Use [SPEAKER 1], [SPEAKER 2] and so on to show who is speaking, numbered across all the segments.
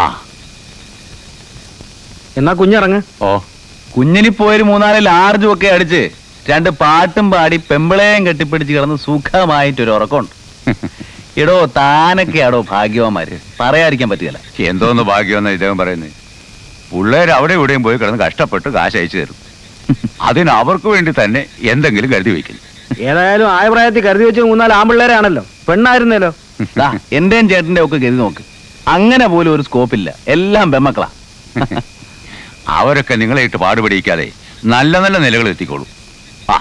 [SPEAKER 1] ആ
[SPEAKER 2] എന്നാ കുഞ്ഞിറങ്ങ്.
[SPEAKER 1] ഓ കുഞ്ഞിനിപ്പോയൊരു 3-4 ലാർജും ഒക്കെ അടിച്ച് 2 പാട്ടും പാടി പെമ്പിളേയും കെട്ടിപ്പിടിച്ച് കിടന്ന് സുഖമായിട്ടൊരു ഉറക്കമുണ്ട്. എടോ താനൊക്കെയാടോ ഭാഗ്യവാന്മാര്, പറയാതിരിക്കാൻ പറ്റുകയില്ല.
[SPEAKER 3] എന്തോന്ന് ഭാഗ്യമെന്ന് ഇദ്ദേഹം പറയുന്നത്? പിള്ളേർ അവിടെ ഇവിടെയും പോയി കിടന്ന് കഷ്ടപ്പെട്ട് കാശ് അയച്ചു തരും. അതിന് അവർക്ക് വേണ്ടി തന്നെ എന്തെങ്കിലും കരുതി വയ്ക്കുന്നു.
[SPEAKER 2] ഏതായാലും ആയ പ്രായത്തിൽ കരുതി വെച്ച് 3-4 ആമ്പിള്ളേരാണല്ലോ. പെണ്ണായിരുന്നല്ലോ.
[SPEAKER 1] എന്റെയും ചേട്ടന്റെ ഒക്കെ ഗതി നോക്ക്, അങ്ങനെ പോലും ഒരു സ്കോപ്പില്ല. എല്ലാം ബെമ്മക്കളാ.
[SPEAKER 3] അവരൊക്കെ നിങ്ങളെ ഇട്ട് പാടുപെടിക്കാതെ നല്ല നല്ല നിലകൾ എത്തിക്കോളൂ. ആ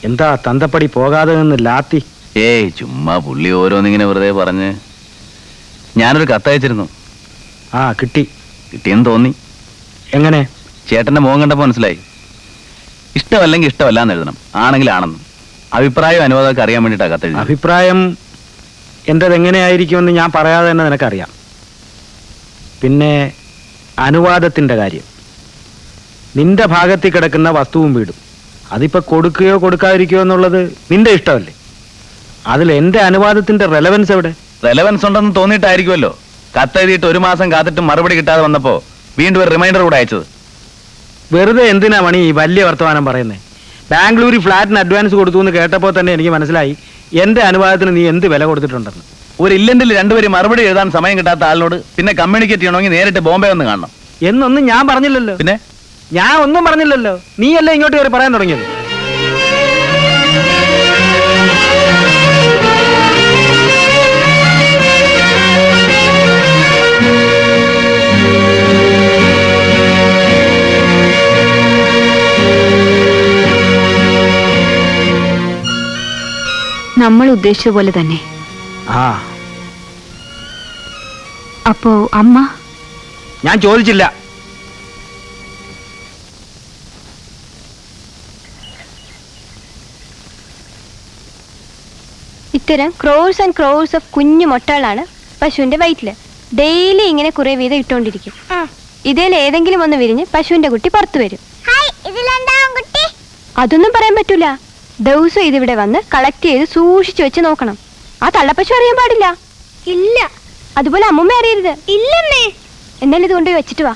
[SPEAKER 2] എന്താ തന്തപ്പടി പോകാതെ നിന്ന് ലാത്തി?
[SPEAKER 1] ഏയ് ചുമ്മാ പുള്ളി ഓരോന്നിങ്ങനെ വെറുതെ പറഞ്ഞ്. ഞാനൊരു കത്തയച്ചിരുന്നു.
[SPEAKER 2] ആ കിട്ടി.
[SPEAKER 1] കിട്ടിയെന്ന് തോന്നി.
[SPEAKER 2] എങ്ങനെ?
[SPEAKER 1] ചേട്ടന്റെ മുഖം കണ്ടപ്പോ മനസ്സിലായി. ഇഷ്ടമല്ലെങ്കിൽ ഇഷ്ടമല്ലാന്ന് എഴുതണം, ആണെങ്കിൽ ആണെന്ന്. അഭിപ്രായം അനുവാദമൊക്കെ അറിയാൻ വേണ്ടിയിട്ടാണ് കത്തെഴുതി.
[SPEAKER 2] അഭിപ്രായം എന്റേത് എങ്ങനെയായിരിക്കുമെന്ന് ഞാൻ പറയാതെ തന്നെ നിനക്കറിയാം. പിന്നെ അനുവാദത്തിന്റെ കാര്യം, നിന്റെ ഭാഗത്തിൽ കിടക്കുന്ന വസ്തുവും വീടും അതിപ്പോ കൊടുക്കുകയോ കൊടുക്കാതിരിക്കുകയോ എന്നുള്ളത് നിന്റെ ഇഷ്ടമല്ലേ. അതിൽ എന്റെ അനുവാദത്തിന്റെ റെലവൻസ് എവിടെ?
[SPEAKER 1] റെലവൻസ് ഉണ്ടെന്ന് തോന്നിയിട്ടായിരിക്കുമല്ലോ കത്തെഴുതിയിട്ട് 1 മാസം കാത്തിട്ട് മറുപടി കിട്ടാതെ വന്നപ്പോ വീണ്ടും ഒരു റിമൈൻഡർ കൂടെ അയച്ചത്.
[SPEAKER 2] വെറുതെ എന്തിനാ മണി ഈ വലിയ വർത്തമാനം പറയുന്നത്? ബാംഗ്ലൂരിൽ ഫ്ലാറ്റിന് അഡ്വാൻസ് കൊടുത്തു എന്ന് കേട്ടപ്പോൾ തന്നെ എനിക്ക് മനസ്സിലായി എന്റെ അനുവാദത്തിന് നീ എന്ത് വില കൊടുത്തിട്ടുണ്ടെന്ന്.
[SPEAKER 1] ഒരു ഇല്ലണ്ടിൽ 2 പേര് മറുപടി എഴുതാൻ സമയം കിട്ടാത്ത ആളിനോട് പിന്നെ കമ്മ്യൂണിക്കേറ്റ് ചെയ്യണമെങ്കിൽ നേരിട്ട് ബോംബെ വന്ന് കാണണം.
[SPEAKER 2] എന്നൊന്നും ഞാൻ പറഞ്ഞില്ലല്ലോ.
[SPEAKER 1] പിന്നെ
[SPEAKER 2] ഞാൻ ഒന്നും പറഞ്ഞില്ലല്ലോ, നീയല്ലേ ഇങ്ങോട്ട് കയറി പറയാൻ തുടങ്ങിയത്.
[SPEAKER 4] നമ്മൾ ഉദ്ദേശിച്ച പോലെ തന്നെ.
[SPEAKER 2] ആ
[SPEAKER 4] അപ്പോ അമ്മ?
[SPEAKER 2] ഞാൻ ചോദിച്ചില്ല.
[SPEAKER 5] ഇത്തരം ക്രോഴ്സ് ആൻഡ് ക്രോഴ്സ് ഓഫ് കുഞ്ഞു മുട്ടകളാണ് പശുവിന്റെ വയറ്റില്. ഡെയിലി ഇങ്ങനെ കുറെ വീതം ഇട്ടോണ്ടിരിക്കും. ഇതിൽ ഏതെങ്കിലും ഒന്ന് വിരിഞ്ഞ് പശുവിന്റെ കുട്ടി പുറത്തു വരും. അതൊന്നും പറയാൻ പറ്റൂല. ദിവസം ഇതിവിടെ വന്ന് കളക്ട് ചെയ്ത് സൂക്ഷിച്ചു വെച്ച് നോക്കണം. ആ തള്ളപ്പശു അറിയാൻ പാടില്ല. ഇല്ല. അതുപോലെ അമ്മൂമ്മ അറിയരുത്. ഇല്ലമ്മേ. എന്നാലും ഇത് കൊണ്ടുപോയി വെച്ചിട്ട് വാ.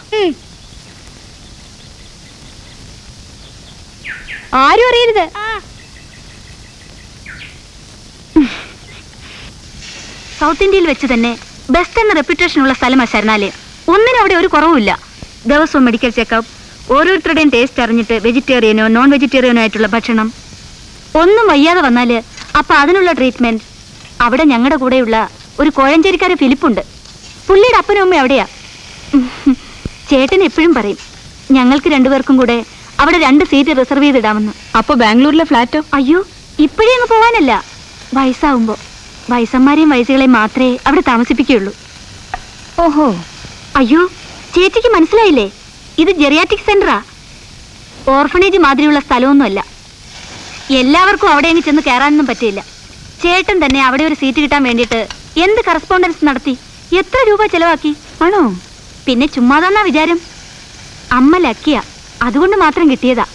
[SPEAKER 5] ആരും അറിയരുത്.
[SPEAKER 4] സൗത്ത് ഇന്ത്യയിൽ വെച്ച് തന്നെ ബെസ്റ്റ് എന്ന റെപ്യൂട്ടേഷൻ ഉള്ള സ്ഥലമാണ് ശരണാലയം. ഒന്നിനും അവിടെ ഒരു കുറവുമില്ല. ദിവസവും മെഡിക്കൽ ചെക്കപ്പ്, ഓരോരുത്തരുടെയും ടേസ്റ്റ് അറിഞ്ഞിട്ട് വെജിറ്റേറിയനോ നോൺ വെജിറ്റേറിയനോ ആയിട്ടുള്ള ഭക്ഷണം. ഒന്നും വയ്യാതെ വന്നാല് അപ്പൊ അതിനുള്ള ട്രീറ്റ്മെന്റ്. അവിടെ ഞങ്ങളുടെ കൂടെയുള്ള ഒരു കോഴഞ്ചേരിക്കാരൻ ഫിലിപ്പുണ്ട്. പുള്ളിയുടെ അപ്പനും അമ്മയും അവിടെയാ. ചേട്ടൻ എപ്പോഴും പറയും ഞങ്ങൾക്ക് 2 പേർക്കും കൂടെ അവിടെ 2 സീറ്റ് റിസർവ് ചെയ്തിടാമെന്ന്.
[SPEAKER 5] അപ്പൊ ബാംഗ്ലൂരിലെ ഫ്ലാറ്റോ?
[SPEAKER 4] അയ്യോ, ഇപ്പോഴേ അങ്ങ് പോവാനല്ല, വയസ്സാവുമ്പോ. വയസ്സന്മാരെയും വയസ്സുകളെയും മാത്രമേ അവിടെ താമസിപ്പിക്കുകയുള്ളൂ.
[SPEAKER 5] ഓഹോ.
[SPEAKER 4] അയ്യോ, ചേച്ചിക്ക് മനസ്സിലായില്ലേ? ഇത് ജെറിയാറ്റിക് സെന്ററാ. ഓർഫണേജ് മാതിരിയുള്ള സ്ഥലമൊന്നുമല്ല. എല്ലാവർക്കും അവിടെ അങ്ങ് ചെന്ന് കയറാനൊന്നും പറ്റില്ല. ചേട്ടൻ തന്നെ അവിടെ ഒരു സീറ്റ് കിട്ടാൻ വേണ്ടിയിട്ട് എന്ത് കറസ്പോണ്ടൻസ് നടത്തി, എത്ര രൂപ ചെലവാക്കി.
[SPEAKER 5] ആണോ?
[SPEAKER 4] പിന്നെ ചുമ്മാതാന്നാ വിചാരം. അമ്മ ലക്കിയ, അതുകൊണ്ട് മാത്രം കിട്ടിയതാ.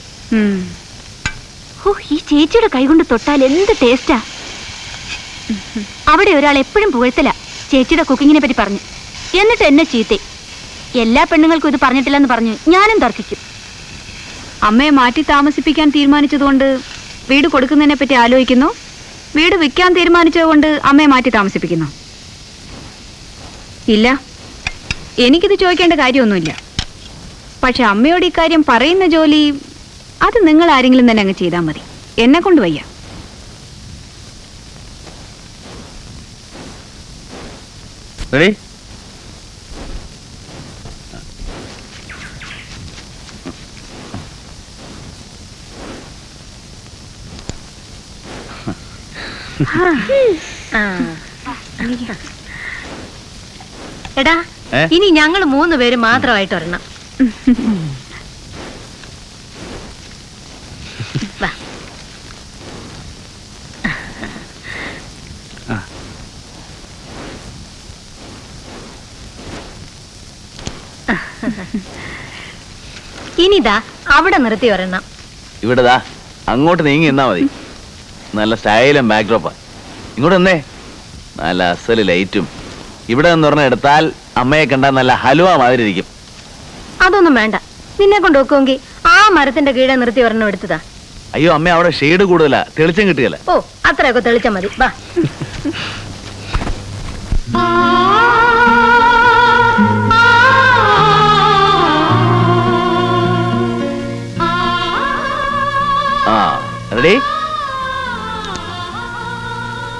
[SPEAKER 4] ഈ ചേച്ചിയുടെ കൈകൊണ്ട് തൊട്ടാൽ എന്ത് ടേസ്റ്റാ. അവിടെ ഒരാൾ എപ്പോഴും പുകഴ്ത്തല ചേച്ചിയുടെ കുക്കിങ്ങിനെ പറ്റി പറഞ്ഞു. എന്നിട്ട് എന്നെ ചീത്തേ. എല്ലാ പെണ്ണുങ്ങൾക്കും ഇത് പറഞ്ഞിട്ടില്ലെന്ന് പറഞ്ഞു ഞാനും തർക്കിക്കും.
[SPEAKER 5] അമ്മയെ മാറ്റി താമസിപ്പിക്കാൻ തീരുമാനിച്ചതുകൊണ്ട് വീട് കൊടുക്കുന്നതിനെ പറ്റി ആലോചിക്കുന്നു, വീട് വിൽക്കാൻ തീരുമാനിച്ചതുകൊണ്ട് അമ്മയെ മാറ്റി താമസിപ്പിക്കുന്നു? ഇല്ല, എനിക്കിത് ചോദിക്കേണ്ട കാര്യമൊന്നുമില്ല. പക്ഷെ അമ്മയോട് ഇക്കാര്യം പറയുന്ന ജോലി അത് നിങ്ങൾ ആരെങ്കിലും തന്നെ അങ്ങ് ചെയ്താൽ മതി. എന്നെ കൊണ്ട് വയ്യ.
[SPEAKER 1] റെഡി?
[SPEAKER 4] എടാ
[SPEAKER 1] ഏ?
[SPEAKER 4] ഇനി ഞങ്ങൾ 3 പേര് മാത്രമായിട്ട് ഒരെണ്ണം. വാ. ഇനിതാ അവിടെ നിർത്തി ഒരെണ്ണം.
[SPEAKER 1] ഇവിടെതാ അങ്ങോട്ട് നീങ്ങി നിന്നാ മതി. നല്ല സ്റ്റൈലും ബാക്ക്ഡ്രോപ്പാ. ഇങ്ങോട്ട് നിന്നേ. നല്ല അസല് ലൈറ്റും. ഇവിടെ നിന്ന് പറഞ്ഞ എടുത്താൽ അമ്മയെ കണ്ടാൽ നല്ല ഹലുവ മാതിരി ഇരിക്കും.
[SPEAKER 4] അതൊന്നും വേണ്ട. നിന്നെ കൊണ്ട് നോക്കുമെങ്കിൽ ആ മരത്തിന്റെ കീഴെ നിർത്തി ഒരെണ്ണം എടുത്തതാ.
[SPEAKER 1] അയ്യോ അമ്മ, അവിടെ ഷെയ്ഡ് കൂടുതലാ, തെളിച്ചം കിട്ടുകയില്ല.
[SPEAKER 4] ഓ അത്രയൊക്കെ തെളിച്ചാ മതി. വാ.
[SPEAKER 1] ആ റെഡി?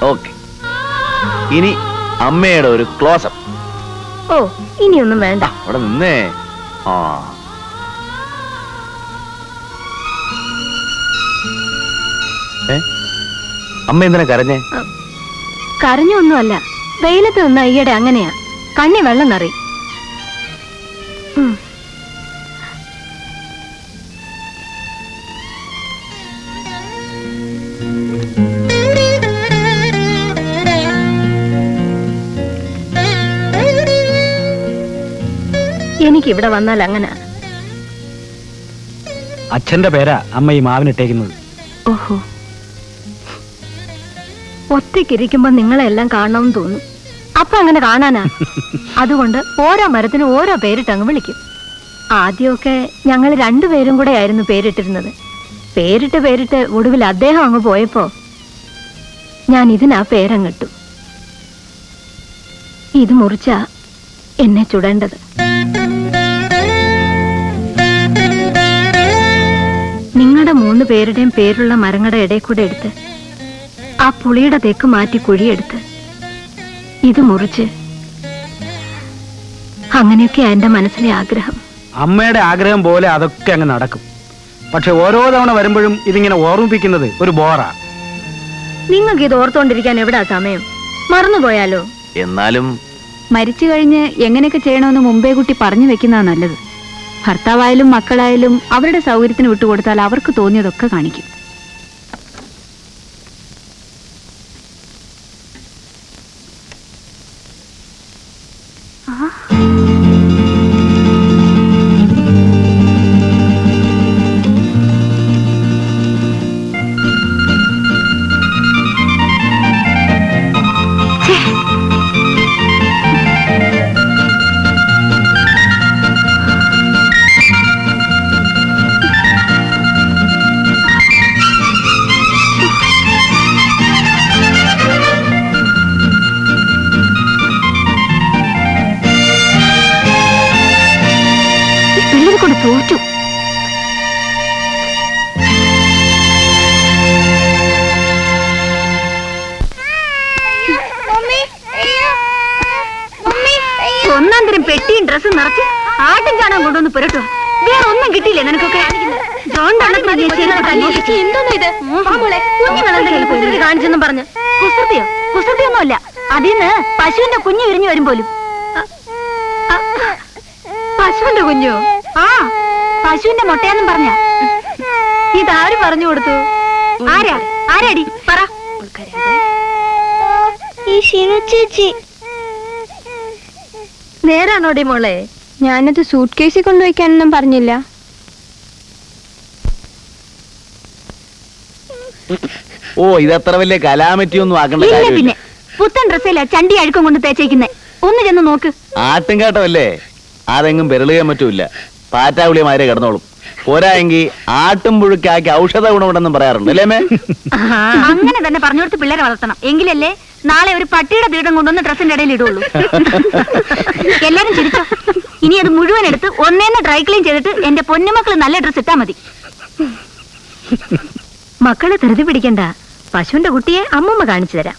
[SPEAKER 1] ഓക്കെ. ഇനി അമ്മയുടെ ഒരു ക്ലോസപ്പ്.
[SPEAKER 4] ഓ ഇനിയൊന്നും വേണ്ട.
[SPEAKER 1] അവിടെ നിന്നേ. ആ അമ്മ എന്തിനാ കരഞ്ഞേ?
[SPEAKER 4] കരഞ്ഞൊന്നുമല്ല, വെയിലത്ത് നിന്ന ഈയിടെ അങ്ങനെയാ, കണ്ണി വെള്ളം നിറയും. എനിക്ക് ഇവിടെ വന്നാൽ അങ്ങനെ.
[SPEAKER 2] അച്ഛന്റെ പേരാ അമ്മ ഈ മാവിനിട്ടേക്കുന്നത്.
[SPEAKER 4] ഓഹോ, ഒറ്റയ്ക്കിരിക്കുമ്പോ നിങ്ങളെല്ലാം കാണണമെന്ന് തോന്നും. അപ്പൊ അങ്ങനെ കാണാനാ. അതുകൊണ്ട് ഓരോ മരത്തിനും ഓരോ പേരിട്ടങ്ങ് വിളിക്കും. ആദ്യമൊക്കെ ഞങ്ങൾ 2 പേരും കൂടെ ആയിരുന്നു പേരിട്ടിരുന്നത്. പേരിട്ട് ഒടുവിൽ അദ്ദേഹം അങ്ങ് പോയപ്പോ ഞാൻ ഇതിനാ പേരങ്ങിട്ടു. ഇത് മുറിച്ചാ എന്നെ ചുടേണ്ടത്. നിങ്ങളുടെ 3 പേരുടെയും പേരുള്ള മരങ്ങളുടെ ഇടയിൽ കൂടെ എടുത്ത് ആ പുളിയുടെ തെക്ക് മാറ്റി കുഴിയെടുത്ത് ഇത് മുറിച്ച്, അങ്ങനെയൊക്കെയാ എന്റെ മനസ്സിലെ ആഗ്രഹം.
[SPEAKER 2] അമ്മയുടെ ആഗ്രഹം പോലെ അതൊക്കെ അങ്ങ് നടക്കും. പക്ഷെ ഓരോ തവണ വരുമ്പോഴും ഇതിങ്ങനെ ഓർമ്മിപ്പിക്കുന്നത് ഒരു ബോറാ.
[SPEAKER 4] നിങ്ങൾക്ക് ഇത് ഓർത്തോണ്ടിരിക്കാൻ എവിടാ സമയം? മറന്നുപോയാലോ?
[SPEAKER 1] എന്നാലും
[SPEAKER 6] മരിച്ചു കഴിഞ്ഞ് എങ്ങനെയൊക്കെ ചെയ്യണമെന്ന് മുമ്പേ കുട്ടി പറഞ്ഞു വെക്കുന്നതാ നല്ലത്. ഭർത്താവായാലും മക്കളായാലും അവരുടെ സൗകര്യത്തിന് വിട്ടുകൊടുത്താൽ അവർക്ക് തോന്നിയതൊക്കെ കാണിക്കും.
[SPEAKER 4] തോറ്റു. ഒന്നാന്തരം പെട്ടിയും ഡ്രസ്സും നിറച്ച് ആട്ടും കാണാൻ കൊണ്ടുവന്ന് പുരട്ടുക. വേറെ ഒന്നും കിട്ടിയില്ലേ നിനക്കൊക്കെ? കാണിച്ചെന്നും പറഞ്ഞ് കുസൃതിയോ? കുസൃതിയൊന്നുമല്ല. അതിന്ന് പശുവിന്റെ കുഞ്ഞ് വിരിഞ്ഞു വരും പോലും. പശുവിന്റെ കുഞ്ഞോ? ആ, പശുവിന്റെ മുട്ടയാന്നും പറഞ്ഞ. ഇതാര് പറഞ്ഞു കൊടുത്തു? ആരാടി പറ.
[SPEAKER 5] ചേച്ചി
[SPEAKER 4] നേരാണോടി മോളെ?
[SPEAKER 5] ഞാനത് സൂട്ട് കേസിൽ കൊണ്ടുവയ്ക്കാനൊന്നും പറഞ്ഞില്ല.
[SPEAKER 1] ഓ, ഇതത്ര വലിയ കലാമറ്റി ഒന്നും ആക്കണ്ട
[SPEAKER 4] പിന്നെ
[SPEAKER 1] കാര്യമില്ല.
[SPEAKER 4] പുത്തൻ ഡ്രസ്സില ചണ്ടി അഴുക്കം കൊണ്ട് തേച്ചേക്കുന്നേ. ഒന്ന് ചെന്ന് നോക്ക്.
[SPEAKER 1] ആട്ടുംകാട്ടമല്ലേ, അതെങ്ങും വിരളുകയും പറ്റൂല. പാറ്റാവിളിയമാരെ കിടന്നോളും. പോരായെങ്കിൽ ആട്ടും പുഴുക്കാക്കി ഔഷധ ഗുണമുണ്ടെന്നും പറയാറുണ്ട് അല്ലേ മേ?
[SPEAKER 4] അങ്ങനെ തന്നെ പറഞ്ഞു കൊടുത്ത് പിള്ളേരെ വളർത്തണം. എങ്കിലല്ലേ നാളെ ഒരു പട്ടിയുടെ തീടം കൊണ്ടൊന്ന് ഡ്രസ്സിന്റെ ഇടയിൽ ഇടുള്ളൂ. എല്ലാരും ചിരിച്ചോ. ഇനി അത് മുഴുവൻ എടുത്ത് ഒന്നേന്ന് ഡ്രൈ ക്ലീൻ ചെയ്തിട്ട് എന്റെ പൊന്നുമക്കള് നല്ല ഡ്രസ് ഇട്ടാ മതി. മക്കളെ ധൃതി പിടിക്കണ്ട. പശുവിന്റെ കുട്ടിയെ അമ്മൂമ്മ കാണിച്ചു തരാം.